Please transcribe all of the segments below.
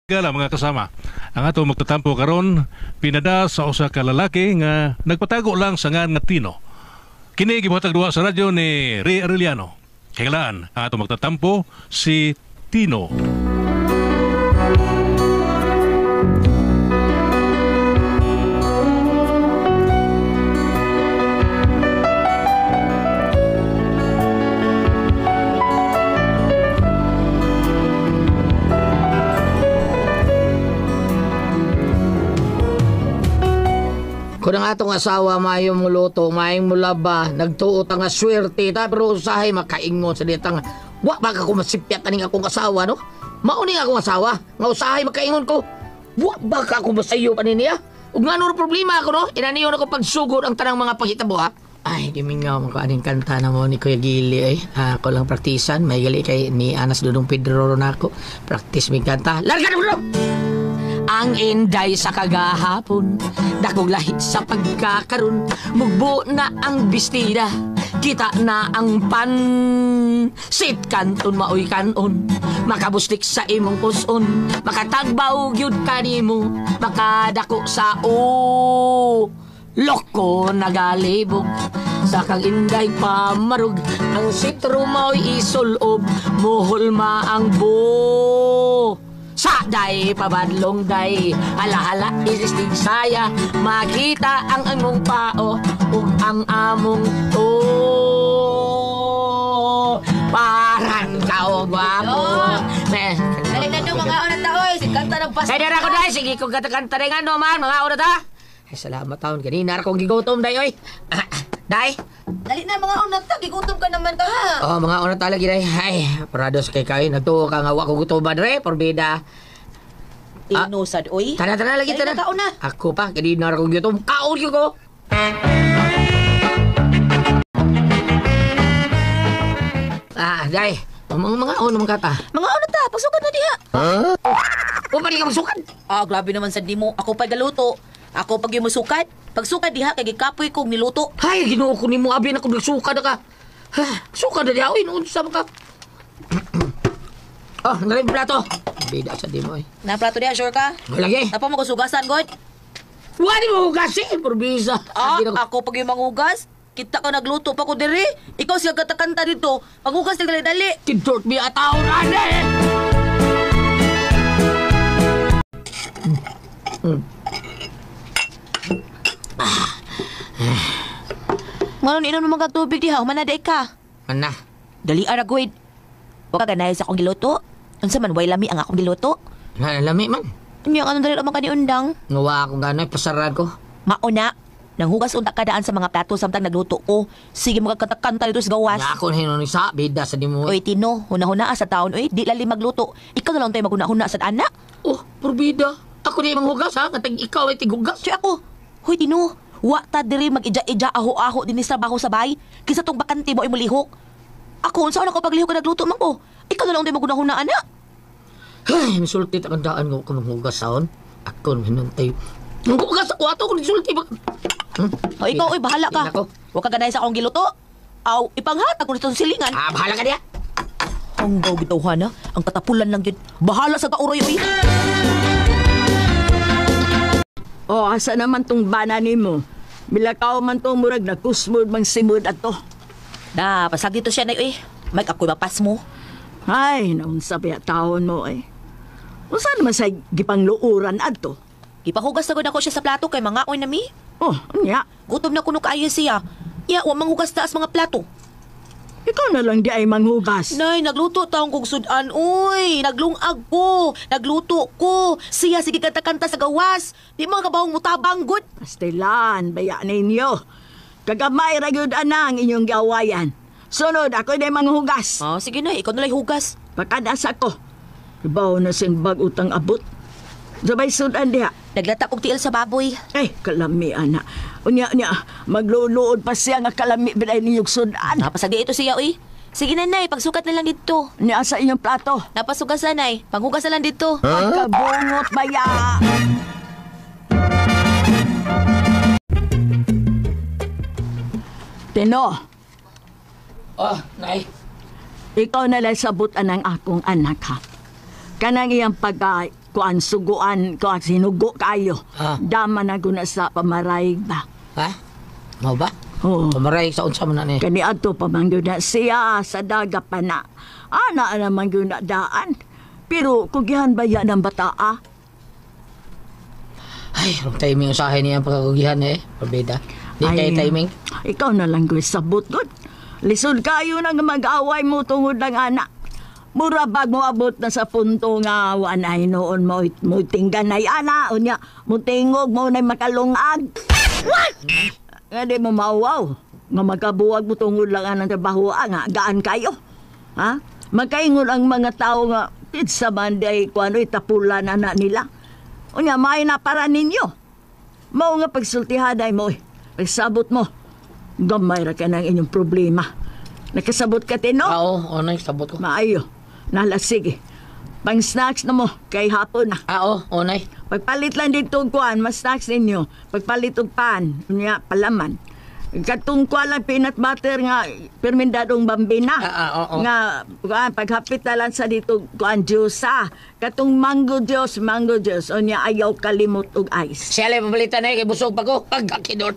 Gala mga kasama, ang ato magtatampo karon pinada sa usa ka lalaki nga nagpatago lang sa ngan nga Tino. Kini gibuhatag duha sa radyo ni Ray Arellano. Kailan ang ato magtatampo si Tino. Kung ang atong asawa mayong muluto, mayong mulaba, nagtuot ang swerte, pero usahay makaingon sa ditang, wa baka ko masipyat aning akong asawa, no? Mauni akong asawa, nga usahay makaingon ko, wa baka ako masayo pa niya? Ug nga ano problema ako, no? Inaniyon ako pagsugod ang tanang mga panghitabo, ha? Ay, gimingaw mo ko aning kanta na mo ni Kuya Gili, eh. Ako lang praktisan, may gali kay ni Anas Dudong Pedro ron ako. Praktis mi kanta. Larga na mo! Ang inday sa kagahapon, dakog lahit sa pagkakaroon, mugbo na ang bistida, kita na ang pan. Sit kanton maoy kanon, makabustik sa imong puson, makatagbaw gyud kanimo, makadako sa loko nagalibog. Sa kang inday pamarug, ang sitro maoy isulob, muhulma ang sa day pabadlong day, alahala isistig saya, makita ang among pao ug ang among to. Parang kao gwapo. Dali na mga oras ta oy, si kanta ng pas. Ay dara ko dai, sige ko kanta rin ano man mga oras ta. Ay salamat taon kanina akong gigutom day oy. Day. Dali na mga oras ta, gigutom ka naman ta ha. Oh, mga oras ta lagi day. Ay, parados kay kayo nagtuo ka nga wa ko gutom ba dre, porbida. Inusad oy. Tara lagi tara. Na. Ako pa kanina akong gutom. Kaon ko. Day. Mga ano mga kata? Mga oras ta, pagsukat na diha. O pa di ka magsukat? Grabe naman sa di mo. Ako pa galuto. Ako pag yung musukat. Pagsukat diha, kay gikapoy kong niluto. Hay, ginoo ko ni mo, abi na kung nagsuka na ka. Suka na diha, noon sa ka. Narin plato. Bida sa di mo eh. Naplato diha, sure ka? Lagi. Tapa mo ko sugasan, God? Wala mo hugasin, porbisa. Ako pag yung manghugas, kita ka nagluto pa ko diri. Ikaw siya katakanta dito. Paghugas na dali-dali. Kidort mi ataw na eh. Manon inom naman kag tubig diha, manaday ka. Mana? Dali aragwid. Wa ka ganay sa akong giluto. Unsa man way lami ang akong giluto? Lami man. Unya ka dali man kaniundang. Ngawa akong gano'y pasaran ko. Mauna, nanghugas unta kadaan sa mga plato samtang nagluto ko. Sige mo kagkatakanta dito sa gawas. Nga ako na hinunong sa bida sa di mo. Oy Tino, huna-huna sa taon oy, di lali magluto. Ikaw na lang tayo maghuna-huna sa anak. Oh, porbida. Ako di manghugas ha, katag ikaw ay tigugas. Siya ako. Hoy Tino, wa ta diri mag-ija-ija aho-aho din sa baho sabay. Kisa tong bakante mo ay mulihok. Ako unsa ako paglihok ka nagluto man ko. Ikaw na lang tayo maghuna-huna anak. Ay, misulti ta kandaan ko kung hugas saon. Ako hinantay. Hugas ako ato kung misulti ba. O ikaw oy bahala ka. Wa ka ganay sa akong giluto. Aw, ipanghat ako nito sa silingan. Bahala ka diya. Ang daw gitawhan na, ang katapulan lang yun. Bahala sa kauroy oy. Asa naman tong banani mo? Milakaw man tong murag na kusmod mang simod ato. Pasag dito siya na oy. May ako'y mapas mo. Ay, naunsa pa taon mo eh. Unsa naman sa gipangluuran adto? Ipahugas na ko siya sa plato kay mga oy na mi. Oh, nya. Gutom na kuno kaayo siya. Wa manghugas taas mga plato. Ikaw na lang di ay manghugas. Nay, nagluto taong kong sudan. Uy, naglungag ko. Nagluto ko. Siya sige kanta-kanta sa gawas. Di mga kabawang mutabang good. Pastilan, baya ninyo. Kagamay ra gyud ana ang inyong gawayan. Sunod, ako na manghugas. Sige na, ikaw na lang hugas. Pakadas ako. Ibaw na sing bag utang abot. Sabay sudan diha. Naglata og tiil sa baboy. Ay, kalami, ana. Unya, magluluod pa siya nga kalami biday niyog sudan. Napasagi ito siya, uy. Sige na, nay, pagsukat na lang dito. Unya, sa inyong plato. Napasugasan, nay. Panghugas na lang dito. Pagkabungot baya. Tino. Nay. Ikaw na lang sabot ang akong anak, ha? Kanang iyang kuan suguan, kuan sinugo kayo. Ah. Dama na guna sa pamarayig ba? Ha? Mao ba? Oo. Pamaray sa unsa man na ni. Kani ato pa man gyud na siya sa daga pa na. Ana naman gyud na daan. Pero kugihan ba yan ng bataa? Ay, wrong timing usahay niya ang pagkakugihan eh. Pabida. Di kay timing. Ikaw na lang gyud sabot gud. Lisod kayo nang mag-away mo tungod ng anak. Mura bag mo abot na sa punto nga wanay noon mo tinggan na ana unya mo tingog mo na makalungag. What? Nga di mo mawaw. Nga magkabuwag mo tungod lang ang trabaho nga gaan kayo. Ha? Magkaingon ang mga tao nga sa banday kung ano itapulan na nila. Unya may na para ninyo. Mao nga pagsultihaday mo pagsabot mo. Gamay ra ka ng inyong problema. Nakasabot ka tino? Oo, nay sabot ko. Maayo. Nala, sige. Pang snacks na mo, kay hapon na. Oo, nay. Pagpalit lang dito kuan, mas snacks ninyo. Pagpalit og pan, niya palaman. Katong kuan lang peanut butter nga permendadong bambina. Oo. Nga kuan paghapit na lang sa dito kuan juice ah. Katong mango juice. O niya ayaw kalimot og ice. Siya lang pabalitan na kay busog pa ko. Pagkakidot.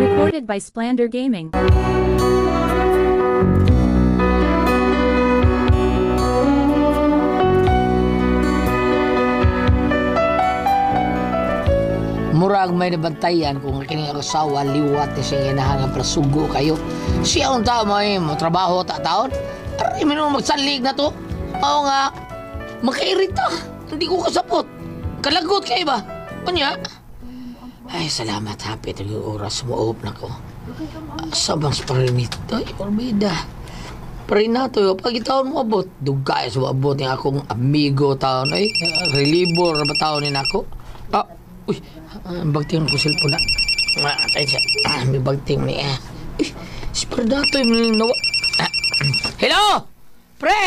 Recorded by Splander Gaming. Murag may nabantayan kung kining asawa liwat ni siya inahangan para sugo kayo. Siya ang tao mo trabaho ta taon. Aray mo magsalig na to. Oo nga. Makairita. Hindi ko kasapot. Kalagot kayo ba? Kanya? Ay, salamat hapit ang oras mo na ko. Sabang parinito. Ay, orbida. Parinato, pag itaon mo abot. Dugay sa abot ni akong amigo taon. Ay, relibor na ba taon ni ako? Uy, bagting ko cellphone na. Tayo siya. May bagting ni si Pardato yung nawa. Hello! Pre!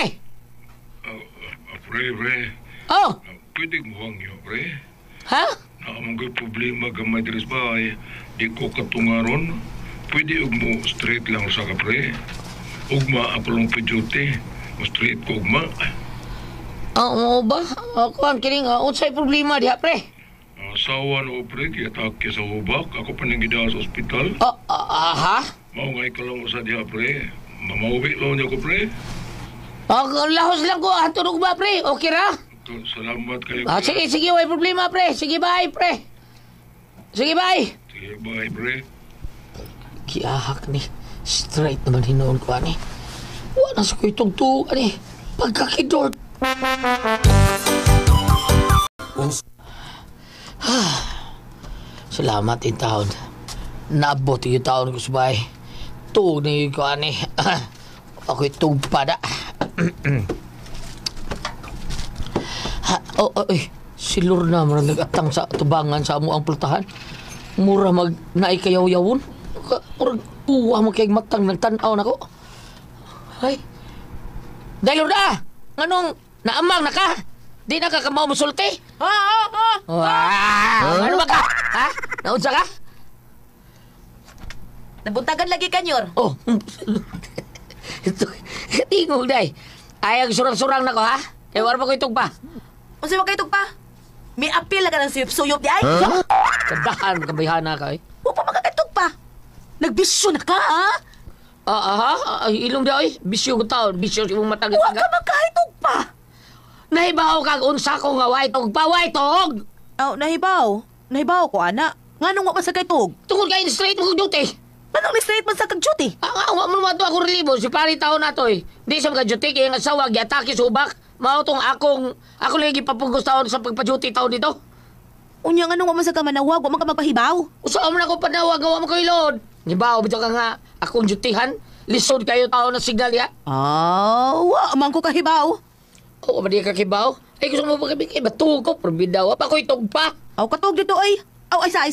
Pre. Oh! Pwede mo hangyo, pre. Ha? Naamang problema gamay diri sa bahay. Di ko katungaron. Pwede mo straight lang sa ka, pre. Ugma ako lang piduti. Mo straight ko ugma. Oo ba? Ako ang kiling. Unsay problema diha, pre? Asawa no, pre. Kaya take sa hubak. Ako pa nang gida sa ospital. Ha? Mao nga ikaw lang sa diha, pre. Mamauwi lang niya ko, pre. Lahos lang ko. Turog ba, pre? Okay ra? Salamat kayo. Sige, way problema, pre. Sige, bye, pre. Sige, bye. Sige, bye, pre. Giahak ni. Straight naman hinoon ko, ani. Wala sa ko'y tugtug, ani. Pagkakidort. Salamat in taon. Naabot yung taon ko sa bahay. Tuog na yung ko, ani. Ako'y tugpada. Si Lorna marang nag-atang sa tubangan sa amo ang plutahan. Mura mag naikayaw-yawon. Murag uwa mo kay matang nagtanaw nako. Ay. Dahil Lorna, anong naamang na ka? Di na ka kamaw musulti? Wow! Ano ba ka? Ha? Naunsa ka? Nabuntagan lagi kanyor. Oh. Ito, tingog day. Ay, ang surang-surang na ko, ha? Eh, wala pa ko itong pa. Unsa ba kaytog pa? May apil na ka ng suyop-suyop di ay. Kadahan, kabayhana ka, eh. Wa pa magkakatog pa. Nagbisyo na ka, ha? Ilong di, ay. Bisyo ko taon. Bisyo si mong matang. Wa ka magkahitog pa. Nahibaw kag unsa ko nga waitog pa, waitog! Oh, nahibaw. Nahibaw ko, ana. Nganong wa man sa kaytog? Tungkol kayo straight mo kong duty. Manong ni straight man sa kag-duty? Wa mo naman ito ako relibo. Si pari taon na to, eh. Di sa mga duty, kaya nga sawa, giatake sa ubak. Mautong ako lagi papugos taon sa pagpa-duty taon dito. Unya nga nung wa man sa kamanawag, wa man ka magpahibaw. Usa mo na ko panawag, wa mo ko ilod. Hibaw, bito ka nga akong dutihan. Lisod kayo taon na signal, ya. Wa man ko kahibaw. Oo, ba di ka kibaw? Ay, gusto mo ba kami kay batug ko? Probidaw, pa ko itog pa. Aw katog dito ay. Aw isa.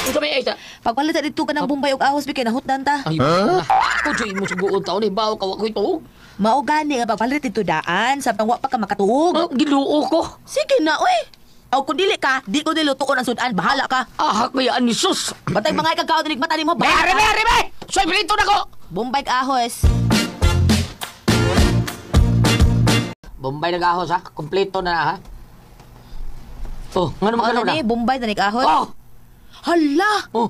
Gusto may isa. Pagpalit dito ka ng Bombay ug ahos bikay nahutdan ta. Ay, ako dyan mo suguon taon, hibaw ka, wa ko itog. Mao gani nga pagpalit dito daan sa wa pa ka makatuog. Giluo ko. Sige na oy. Aw kung dili ka, di ko nilutuon ang sudan, bahala ka. Ahak may ani sus. Batay mga ikagaw dinig mata nimo. Rebe! Soy pilito na ko! Bombay ug ahos. Bombay nag-ahos ha. Kompleto na ha. Oh, ngano Ano magkano na? ni, Bombay na ahon. Oh! Hala! Oh!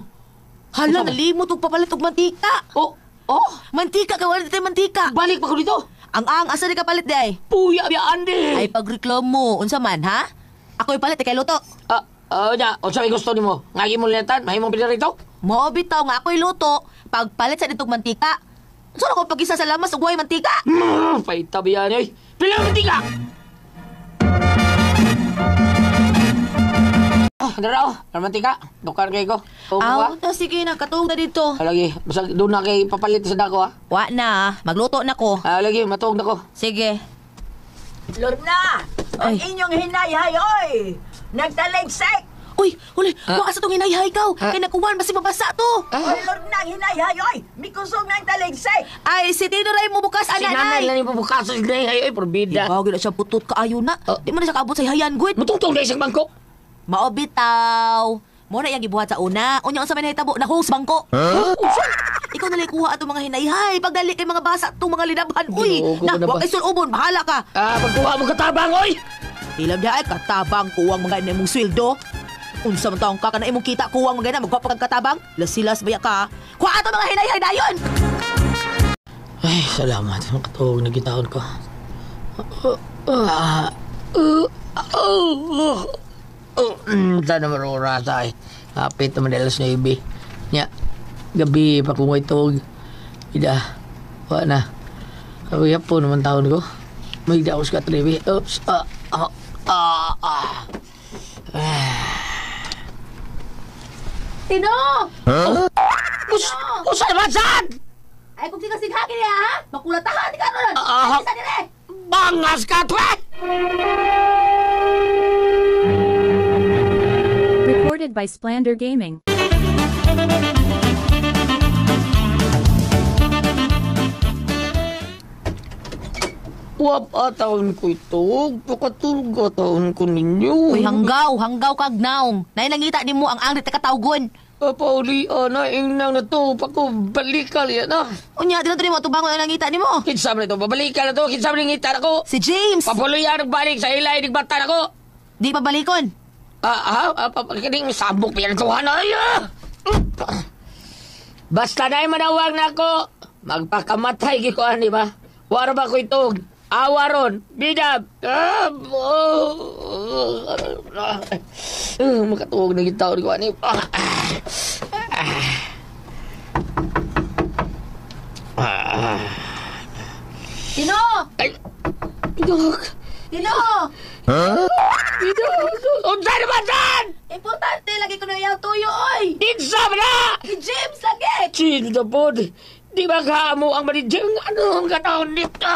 Hala, Ano ba? nalimot og papalit og mantika. Oh! Oh! Mantika ka, wala tayo mantika. Balik pa ko dito! Ang asa ni kapalit di ay? Puya, biyaan di! Ay pagreklamo, unsa man ha? Ako'y palit kay luto. Nya, o sabi gusto ni mo? Ngagi mo linetan, mahimong pila rito? Mao bitaw nga ako'y luto, pagpalit sa ditong mantika. Unsa na ko pag-isa sa lamas ug way mantika? Paita biyaan yoy! Pila ang mantika! Dara oh, mantika. Dukar kay ko. Aw, sige na, katong na dito. Lagi, basta doon na kay papalit sa dako ha. Wa na, magluto na ko. Lagi, matuog na ko. Sige. Lorna! Ang Ay. inyong hinayhay, oy! Nagtaligsik! Uy, huli, wa asa tong hinayhay kaw. Ah. Kay nakuwan basi mabasa to. Oy, Lorna, hinayhay, oy! Mikusog ng taligsik! Ay, si Tino Ray mo bukas Si ana nanay nay. lang yung pubukaso si Nay. Ay, porbida. Ibaw gid siya putot kaayo na. Di man na siya kaabot sa hayan gud. Matutong na isang bangko. Mao bitaw. Mo na yang gibuhat sa una. Unya unsa man hitabo na hose bangko. Ikaw na kuha ato mga hinayhay. Pagdali kay mga basa tong mga linabhan. Uy, Ginoo ko na, na ba? wa kay sulubon, bahala ka. Pagkuha mo katabang, oy! Ilam di ay katabang kuwang mga imong sweldo. Unsa man taong ka kana imong kita kuwang mga na magpapagad katabang? Lasilas baya ka. Kuha ato mga hinayhay dayon. Ay, salamat. Makatuog na gitaon ko. Sana marurasa ay. Hapit naman alas 9. Nya, gabi pa kung itog. Ida, wala na. Ako yapo naman taon ko. May daos ka tribi. Oops, Tino! Usa naman saan? Ay kung siga-sigha kini ha. Makulatahan di ka ron. Isa dire. Bangas ka, twe! Recorded by Splander Gaming. Wap taon ko ito. Pakatulog taon ko ninyo. Uy, hanggaw kag naong. Nailangita ni mo ang angrit na katawgon. Pauli, na inang na to. Pako, balikal yan na. Unya, di na to ni mo, tubangon ang nangita ni mo. Kinsam na to, babalikan na to. Kinsam na ngita na ko. Si James! Papuloy yan, nagbalik sa ilay, nagbata na ko. Di pa balikon. Kining sabok pa yan ito, hanay. Basta na'y manawag na ako. Magpakamatay, gikuan, di ba? Wara ba ko itog? Awaron, bidab. Makatuog na gitaw, gikuan, Tino! Ay, bidog. Tino! Bidog. Unsa naman saan? Importante lagi ko na yung tuyo, oy! Kinsam na! Si James lagi! Sino na po? Di ba kaamo ang manager? Ano ang kataon dito?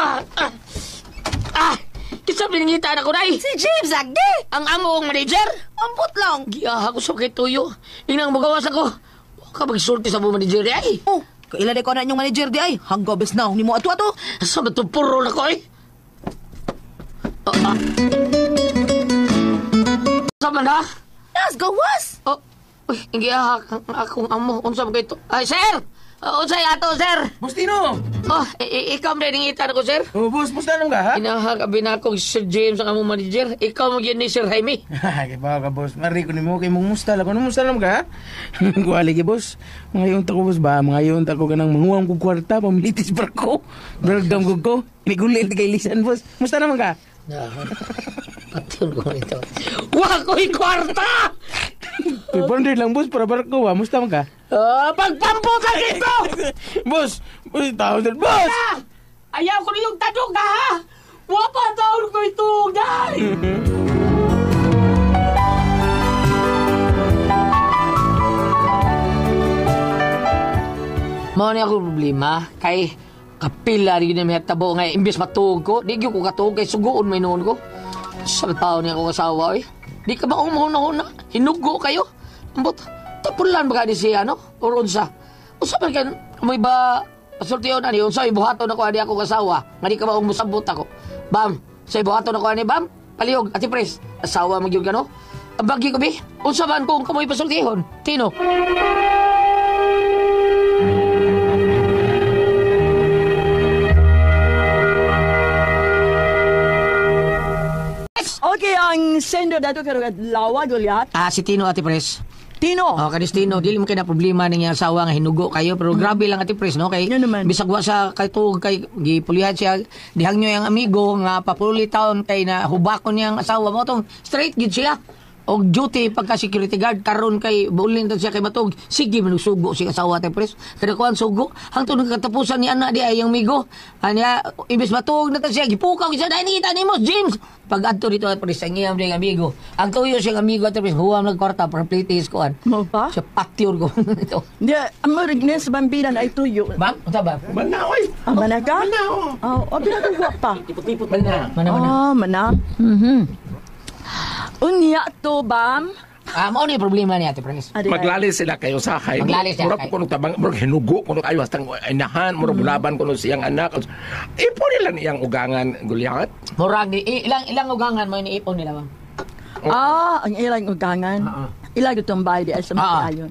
Kisab nangita na ko na Si James lagi! ang amo ang manager? Amput lang! Giyaha ko sa kay Tuyo. Inang magawas ako. Huwag ka magsulti sa mga manager ay. Oh, kailala ko na inyong manager di ay. Hanggaw bes na, ni mo ato-ato. Sa matupuro na ko ay. Sa man ha? Yes, gawas! Uy, giyaha akong amo. Unsa mo kay to? Ay, sir! Unsay ato, sir? Bustino! Ikaw na nangita na ko, sir? Oh, boss, musta naman ka, ha? Inahagabi na ako si Sir James ang among manager. Ikaw mo yun ni Sir Jaime. Kaya ba ka, boss? Mariko ni mo, kay mong musta lang. Ano musta naman ka, ha? Kuwali ki, boss. Mga yun tako, boss ba? Mga yun tako ka ng manguwang kong kwarta, pamilitis barko. Beragdam ko. Inigulit kay Lisan, boss. Musta naman ka? Patun ko ito. Wag ko'y kwarta! Pwede lang, boss, para barko, ha? Musta naman ka? Pagpampo ka dito! Boss! Boss, tao din, boss! Ayaw ko na yung tanong ka, ha? Wapa taon ko ito, dahil! Mao ni ako problema kay kapila rin na may tabo nga imbes matuog ko, di ko katuog kay suguon may noon ko. Sa tao niya akong asawa eh. Di ka ba umahuna-huna? Hinugo kayo? Ambot, tapulan ba ka ni siya, no? O unsa? Unsa man ka, may ba pasultiyon ani? Unsa, ibuhaton ako ani akong asawa. Nga di ka ba umusabot ako? Bam, sa ibuhaton ako ani, bam? Palihog, ati pres, asawa magyud ka, no? Ang bagi ko, bi? Unsa man kung kamoy pasultihon? Tino? Okay, ang sender dato karong adlaw Goliath. Si Tino, Ate Pres. Tino. Kanis Tino, dili mo kaya na problema ng asawa nga hinugo kayo, pero grabe lang, Ate Pres, no? Kay, Yan naman. bisag wa sa kay gipulihan siya, dihang nyo yung amigo, nga papuli taon kay na hubakon niyang asawa mo, tong straight gid sila. Og duty pagka security guard karon kay bulin ta siya kay Batog, sige manugsugo si asawa Ate Pres, kada kuan sugo hangtod katapusan ni ana di ay yung migo anya ibis Batog na ta siya gipukaw siya dai kita ni mo James pag adto dito Ate Pres ang iyang ding amigo ang tuyo siyang amigo Ate Pres huwam nagkwarta para plitis kuan Mo pa? siya patyor ko ito Di, ang marignes bambinan ay tuyo. bang unta ba Manaoy. Mana ka? Pinagawa pa. mana Mana. Unya to, Bam. mao ni problema ni Ate Pres Maglalis sila kayo sa kay. Maglalis sila Murag kay. kuno tabang murag hinugo kuno kayo hastang inahan murag bulaban kuno siyang anak. Ipo nila niyang ugangan Goliath. murag ni ilang ugangan mo ni ipon nila bang Ang ilang ugangan. Ilang itong bahay di ay sa makayon.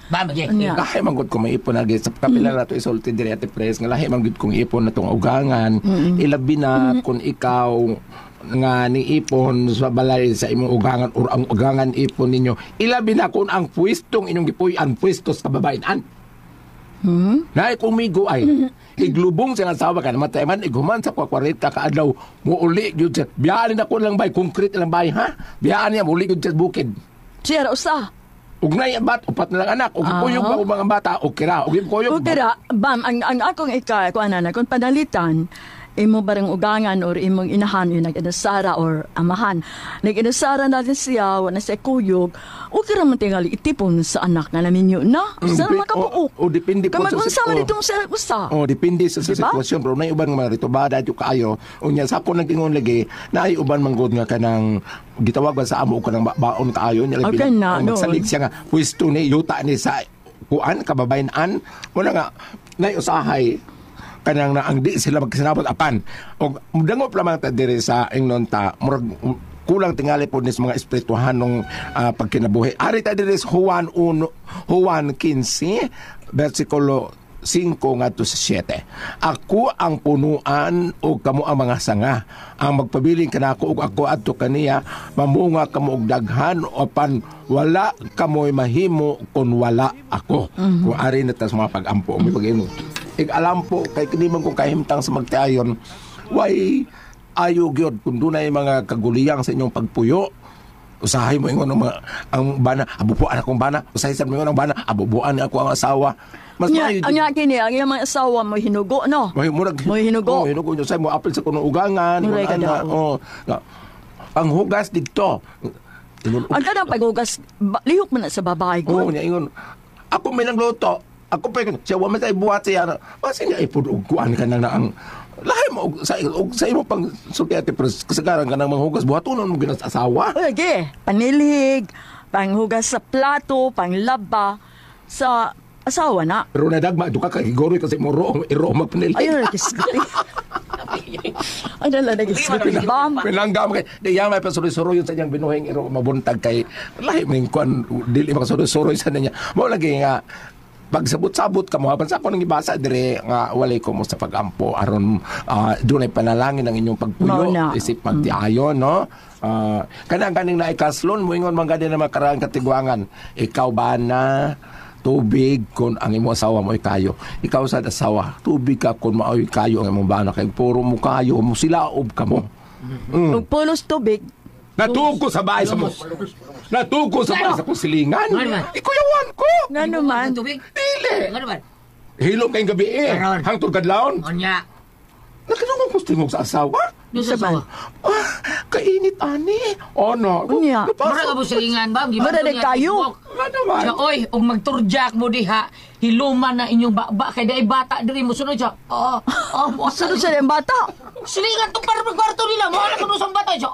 ba magi Unya. Lahi man gud ko maipon lagi sa kapila na to isulti diri Ate Pres nga lahi man gud kong ipon na tong ugangan. Ilabi na kun ikaw nga ni ipon sa balay sa imong ugangan or ang ugangan ipon ninyo ilabi na kun ang pwestong inyong gipuy-an pwesto sa kababayan-an. Na kumigo ay iglubong sa asawa ka namatay man iguman sa 40 ka adlaw muuli gyud sa biyaan na ko lang bay concrete lang bay ha biyaan niya muuli gyud sa bukid Siya usa. ug nay bat upat na lang anak ug kuyog pa mga bata ug kira ug kuyog Pero, Bam, ang akong kuan na kung panalitan, imo barang ugangan or imong inahan yung nag-inasara or amahan. Nag-inasara natin siya, wala siya kuyog, huwag ka naman tingali itipon sa anak na namin yun, na? Sa naman kabuo. o depende po sa Kamag-unsa man itong sa usa. depende sa Diba? sitwasyon pero nay uban mga rito ba dadyo kaayo unya sa ko nagtingon lagi na ay uban manggod nga kanang gitawag ba sa amo ko nang baon kaayo nya Okay na, no. magsalig siya nga pwesto ni yuta ni sa kuan kababayan-an mo na nga nay usahay kanang na ang di sila magsinabot apan og mudangop lamang ta diri sa ingnon ta murag kulang tingali po nis mga espirituhanong pagkinabuhi. Ari ta diri sa Juan 15 versikulo 5 ngadto sa 7. Ako ang punuan o kamo ang mga sanga. Ang magpabiling kanako ug ako adto kaniya mamunga kamo og daghan opan wala kamoy mahimo kun wala ako. Kung ari na ta sa mga pag-ampo may pag-ino. Alam po kay kini man kung kahimtang sa magtiayon why ayo gyud kun dunay mga kaguliyang sa inyong pagpuyo usahay mo ingon ang bana abubuan akong bana usahay sa mo ingon ang bana abubuan ni ako ang asawa mas maayo Ang kini, ang iyang mga asawa mo hinugo, no? may murag Mo hinugo. hinugo usahay mo apil sa kuno ugangan Muray ka ana, daw. ang hugas didto Ang kanang paghugas, lihok man na sa babae ko. niya ingon ako may nagluto ako pa siya wa man tay buhat siya basi niya ipud og kuan ka na ang lahi mo og sa imo pang sulti pero kasagaran ka nang manghugas buhatonon mo ginas asawa. Okay, panilig, panghugas sa plato, panglaba sa asawa na. Pero nadagma duka ka higoroy kasi mo iro magpanilig. Ayun, nagkisguti. Ay, nala, nagkisguti na bam. Pinanggam kay di yamay pa suri-suro yun sa iyang binuhing iro mabuntag kay lahi mo yung kuan dili makasuri-suro sa niya. Mo lagi nga pagsabot-sabot ka mo haban sa ako nang ibasa dire nga walay ko mo sa pagampo aron dunay panalangin ang inyong pagpuyo Mauna. isip magtiayon no kanang kaning na ikaslon mo ingon man gadi na makarang katiguangan ikaw ba na tubig kun ang imong asawa mo kayo ikaw sa asawa tubig ka kun maayo kayo ang imong bana kay puro mo kayo mo silaob ka mo Ug pulos tubig. natuko sa bahay sa mo natuko sa bahay sa pusilingan ikuyawan ko Nga naman. tubig dili ano ba hilom kayong gabi Karon. hangtod kadlawon onya nakinong kustingog sa asawa Sa ba? kainit ani no Unya. Mura ka po silingan ba? Mura na kayo. Nga naman. Siya, oy, og magturjak mo diha, hiluman na inyong baba, kay dai bata diri mo sunod siya. Sunod sa yung bata. Silingan tong para kwarto nila, mo na kuno sa bata siya.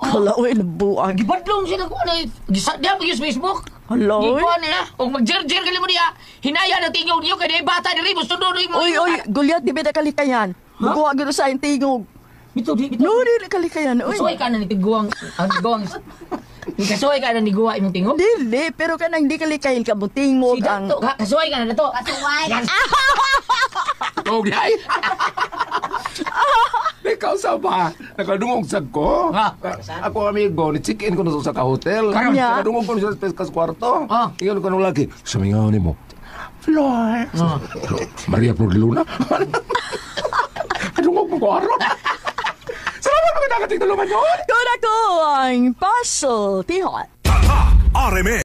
Hala, uy, nabuang. Gibadlong sila ko na. Gisadya mo yung Facebook. Hala, uy. Gikuan niya. Og magjerjer kali mo diha. Hinaya na tingog niyo kay dai bata diri mo sunod mo. Uy, Goliath, di ba na kalikayan? Magawa gano'n sa yung tingog. Bito di. No, di na kalikayan. Uy, Kasuway ka na ni tiguang. Ang tiguang. Kasuway ka na ni guwa imong tingog. dili, pero kanang di kalikayan ka mo tingog Si ang... Dato, kasuway ka na dato. Kasuway. Oh, gay. Ikaw sa ba? Nakadungog sa ko. Ah. Ako amigo, ni-check-in ko na sa ka-hotel. Kanya? Nakadungog ko na sa kwarto. Ah. Iyon ko nung lagi. Samingaw ni mo. Flor. Maria Flor de Luna. Kadungog mo ko aron. Salamat mga nakating tulungan yun. Kung ako ang puzzle, tihot. Tata RMN.